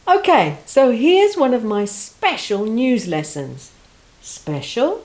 Okay, so here's one of my special news lessons. Special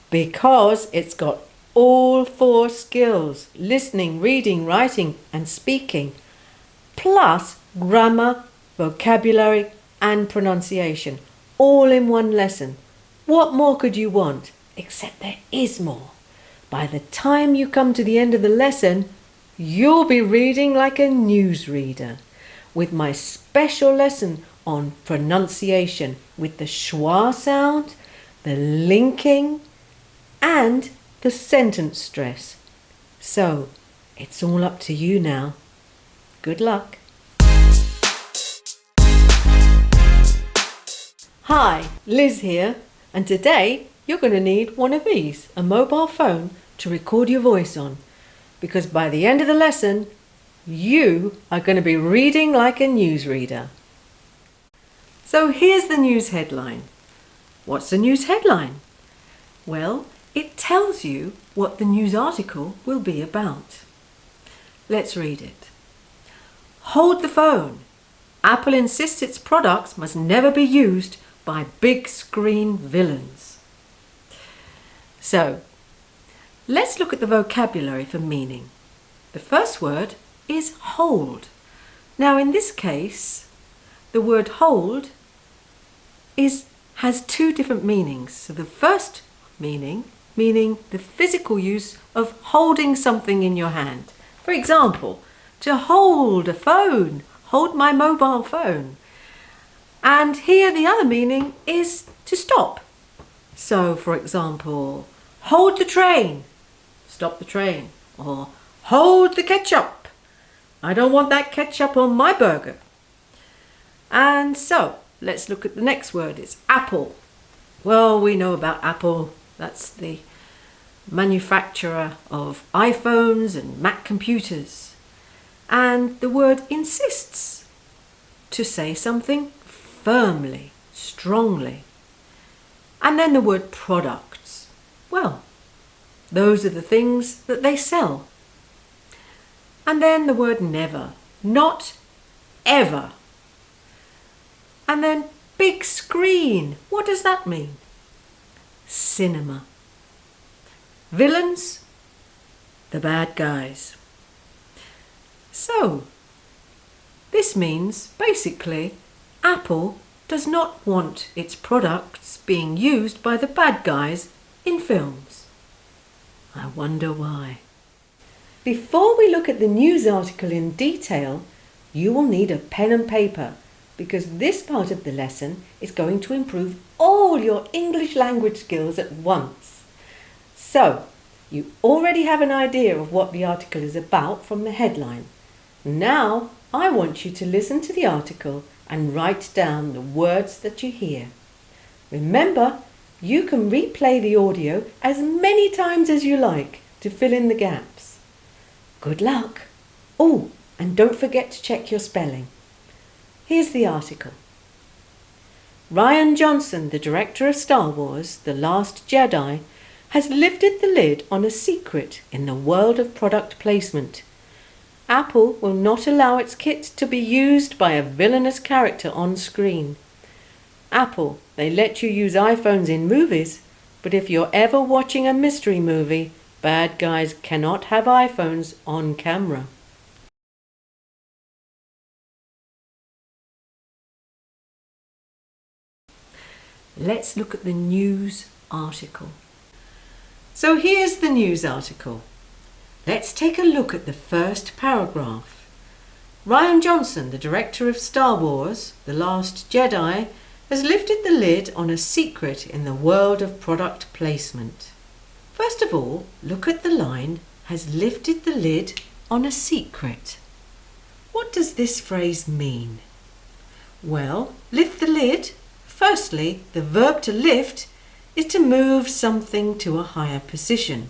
because it's got all 4 skills: listening, reading, writing and speaking, plus grammar, vocabulary and pronunciation, all in one lesson. What more could you want? Except there is more. By the time you come to the end of the lesson, you'll be reading like a newsreader, with my special lesson on pronunciation with the schwa sound, the linking and the sentence stress. So it's all up to you now. Good luck. Hi, Liz here, and today you're going to need one of these, a mobile phone to record your voice on, because by the end of the lesson you are going to be reading like a newsreader. So here's the news headline. What's the news headline? Well, it tells you what the news article will be about. Let's read it. Hold the phone. Apple insists its products must never be used by big screen villains. So, let's look at the vocabulary for meaning. The first word is hold. Now in this case, the word hold has 2 different meanings. So the first meaning the physical use of holding something in your hand. For example, to hold a phone, hold my mobile phone. And here the other meaning is to stop. So for example, hold the train, stop the train. Or hold the ketchup, I don't want that ketchup on my burger. And so let's look at the next word. It's apple. Well, we know about Apple. That's the manufacturer of iPhones and Mac computers. And the word insists, to say something firmly, strongly. And then the word products. Well, those are the things that they sell. And then the word never, not ever. And then big screen. What does that mean? Cinema. Villains, the bad guys. So, this means basically Apple does not want its products being used by the bad guys in films. I wonder why. Before we look at the news article in detail, you will need a pen and paper, because this part of the lesson is going to improve all your English language skills at once. So, you already have an idea of what the article is about from the headline. Now, I want you to listen to the article and write down the words that you hear. Remember, you can replay the audio as many times as you like to fill in the gaps. Good luck! Oh, and don't forget to check your spelling. Here's the article. Rian Johnson, the director of Star Wars: The Last Jedi, has lifted the lid on a secret in the world of product placement. Apple will not allow its kit to be used by a villainous character on screen. Apple, they let you use iPhones in movies, but if you're ever watching a mystery movie, bad guys cannot have iPhones on camera. Let's look at the news article. So here's the news article. Let's take a look at the first paragraph. Rian Johnson, the director of Star Wars: The Last Jedi, has lifted the lid on a secret in the world of product placement. First of all, look at the line, has lifted the lid on a secret. What does this phrase mean? Well, lift the lid. Firstly, the verb to lift is to move something to a higher position.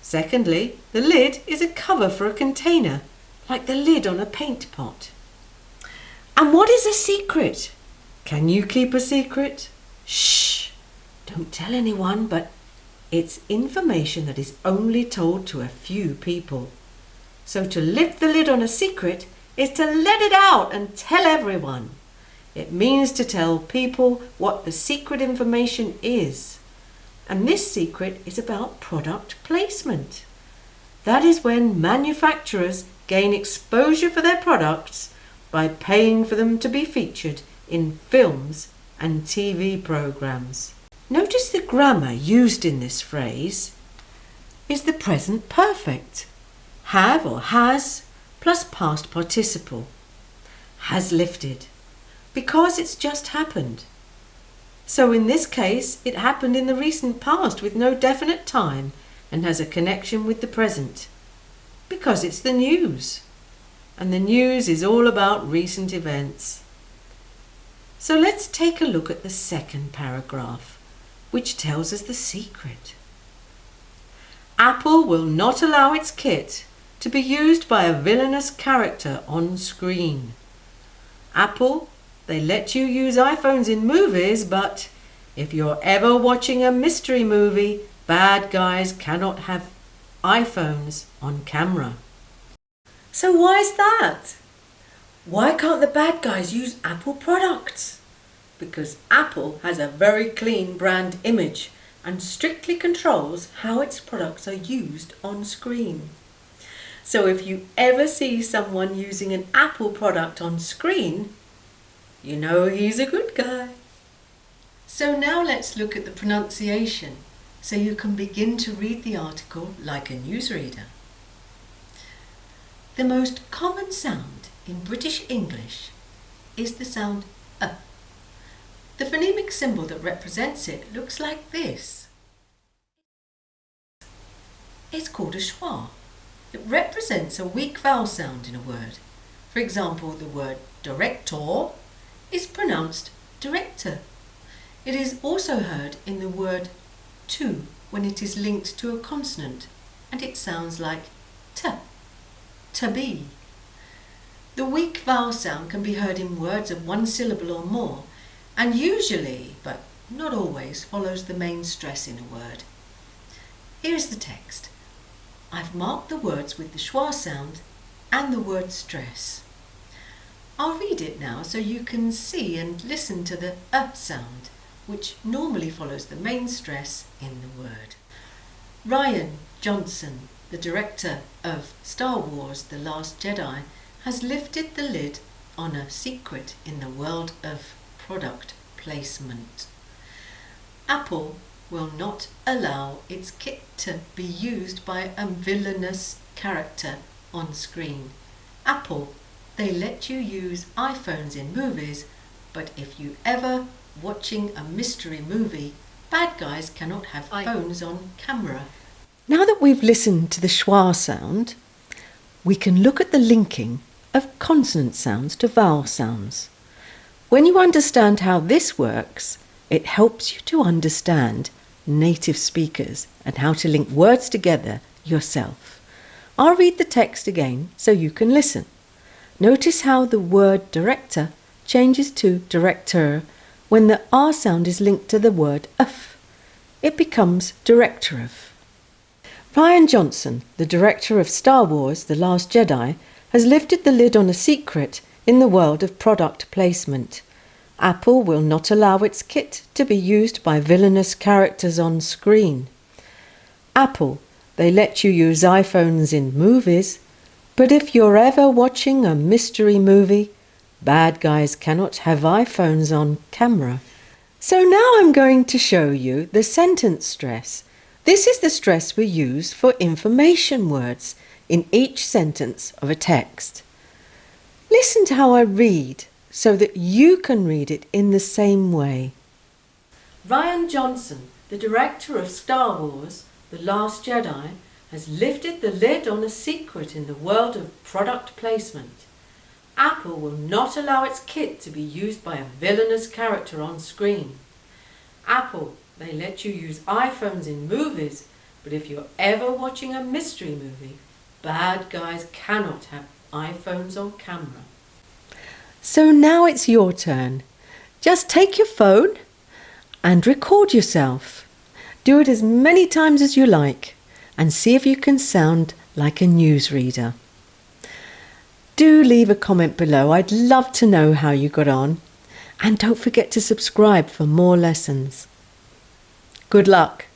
Secondly, the lid is a cover for a container, like the lid on a paint pot. And what is a secret? Can you keep a secret? Shh! Don't tell anyone, but it's information that is only told to a few people. So to lift the lid on a secret is to let it out and tell everyone. It means to tell people what the secret information is. And this secret is about product placement. That is when manufacturers gain exposure for their products by paying for them to be featured in films and TV programs. Notice the grammar used in this phrase is the present perfect. Have or has plus past participle. Has lifted. Because it's just happened. So in this case, it happened in the recent past with no definite time and has a connection with the present. Because it's the news. And the news is all about recent events. So let's take a look at the second paragraph, which tells us the secret. Apple will not allow its kit to be used by a villainous character on screen. Apple, they let you use iPhones in movies, but if you're ever watching a mystery movie, bad guys cannot have iPhones on camera. So why is that? Why can't the bad guys use Apple products? Because Apple has a very clean brand image and strictly controls how its products are used on screen. So if you ever see someone using an Apple product on screen, you know he's a good guy. So now let's look at the pronunciation so you can begin to read the article like a newsreader. The most common sound in British English is the sound "a". The phonemic symbol that represents it looks like this. It's called a schwa. It represents a weak vowel sound in a word. For example, the word director is pronounced director. It is also heard in the word to when it is linked to a consonant, and it sounds like t, to be. The weak vowel sound can be heard in words of one syllable or more, and usually, but not always, follows the main stress in a word. Here is the text. I've marked the words with the schwa sound and the word stress. I'll read it now so you can see and listen to the sound, which normally follows the main stress in the word. Rian Johnson, the director of Star Wars: The Last Jedi, has lifted the lid on a secret in the world of product placement. Apple will not allow its kit to be used by a villainous character on screen. Apple, they let you use iPhones in movies, but if you ever watching a mystery movie, bad guys cannot have phones on camera. Now that we've listened to the schwa sound, we can look at the linking of consonant sounds to vowel sounds. When you understand how this works, it helps you to understand native speakers and how to link words together yourself. I'll read the text again so you can listen. Notice how the word director changes to director when the R sound is linked to the word of. It becomes director of. Rian Johnson, the director of Star Wars: The Last Jedi, has lifted the lid on a secret in the world of product placement. Apple will not allow its kit to be used by villainous characters on screen. Apple, they let you use iPhones in movies, but if you're ever watching a mystery movie, bad guys cannot have iPhones on camera. So now I'm going to show you the sentence stress. This is the stress we use for information words in each sentence of a text. Listen to how I read so that you can read it in the same way. Rian Johnson, the director of Star Wars: The Last Jedi, has lifted the lid on a secret in the world of product placement. Apple will not allow its kit to be used by a villainous character on screen. Apple, they let you use iPhones in movies, but if you're ever watching a mystery movie, bad guys cannot have iPhones on camera. So now it's your turn. Just take your phone and record yourself. Do it as many times as you like and see if you can sound like a newsreader. Do leave a comment below. I'd love to know how you got on. And don't forget to subscribe for more lessons. Good luck.